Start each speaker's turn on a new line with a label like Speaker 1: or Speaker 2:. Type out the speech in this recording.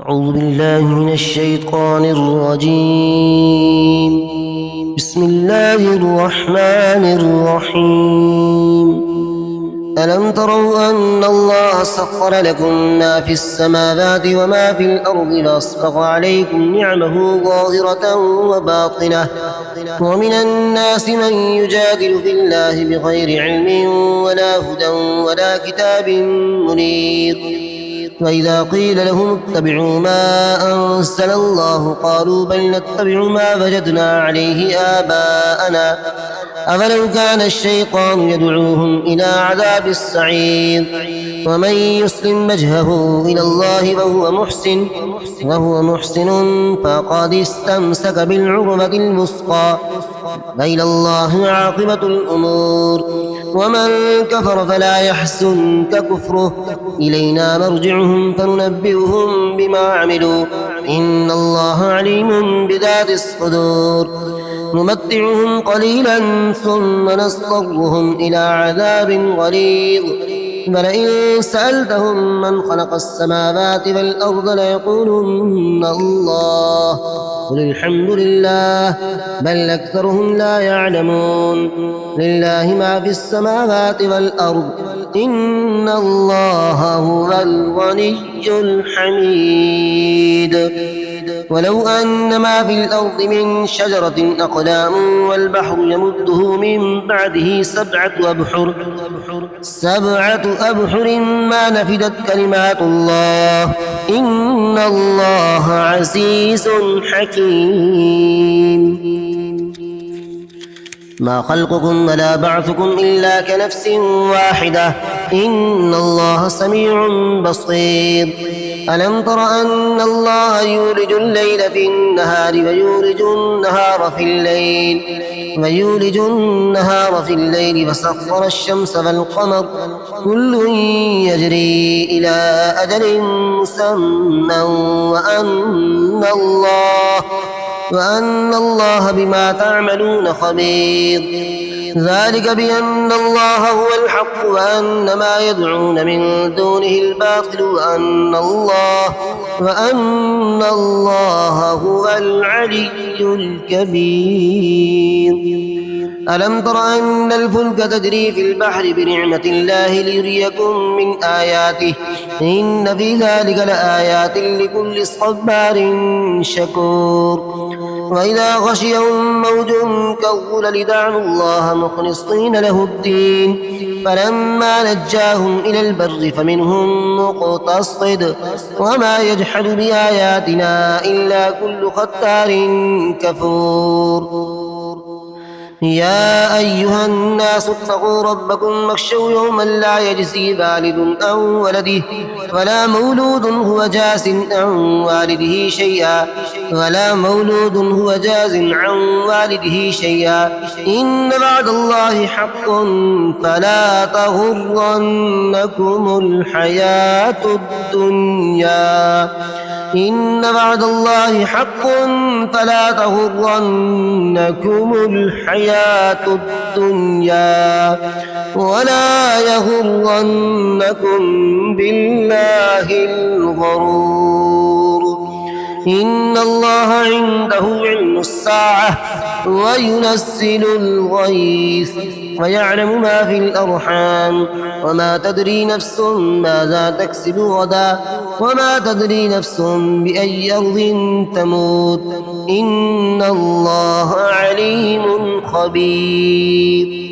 Speaker 1: أعوذ بالله من الشيطان الرجيم. بسم الله الرحمن الرحيم. ألم تروا أن الله سخر لكم ما في السماوات وما في الأرض فأسبغ عليكم نعمه ظاهرة وباطنة ومن الناس من يجادل في الله بغير علم ولا هدى ولا كتاب منير. وإذا قيل لهم اتبعوا ما أنزل الله قالوا بل نتبع ما وجدنا عليه آباءنا أفلو كان الشيطان يدعوهم إلى عذاب السعير. ومن يسلم وجهه إلى الله وهو محسن فقد استمسك بالعروة الوثقى وإلى الله عاقبة الأمور. ومن كفر فلا يحزنك كفره إلينا مرجعهم فننبئهم بما عملوا إن الله عليم بذات الصدور. نمتعهم قليلا ثم نضطرهم إلى عذاب غليظ. ولئن سألتهم من خلق السماوات والأرض ليقولن الله قل الحمد لله بل أكثرهم لا يعلمون. لله ما في السماوات والأرض إن الله هو الغني الحميد. ولو أن ما في الأرض من شجرة أقلام والبحر يمده من بعده سبعة أبحر ما نفدت كلمات الله إن الله عزيز حكيم. ما خلقكم ولا بعثكم إلا كنفس واحدة إن الله سميع بصير. ألم تر أن الله يولج الليل في النهار ويولج النهار في الليل وسخر الشمس والقمر كل يجري إلى أجل مسمى وأن الله بما تعملون خبير. ذلك بأن الله هو الحق وأن ما يدعون من دونه الباطل وأن الله هو العلي الكبير. ألم تر أن الفلك تجري في البحر بنعمة الله ليريكم من آياته إن في ذلك لآيات لكل صبار شكور. وإذا غشيهم موج كالظلل دعوا الله مخلصين له الدين فلما نجاهم إلى البر فمنهم مقتصد وما يجحد بآياتنا إلا كل ختار كفور. يا أيها الناس اتقوا ربكم واخشوا يوما لا يجزي والد عن ولده ولا مولود هو جاز عن والده شيئا إن وعد الله حق فلا تغرنكم الحياة الدنيا ولا يغرنكم بالله الغرور. إن الله عنده علم الساعة وينزل الغيث ويعلم ما في الأرحام وما تدري نفس ماذا تكسب غدا وما تدري نفس بأي أرض تموت إن الله عليم خبير.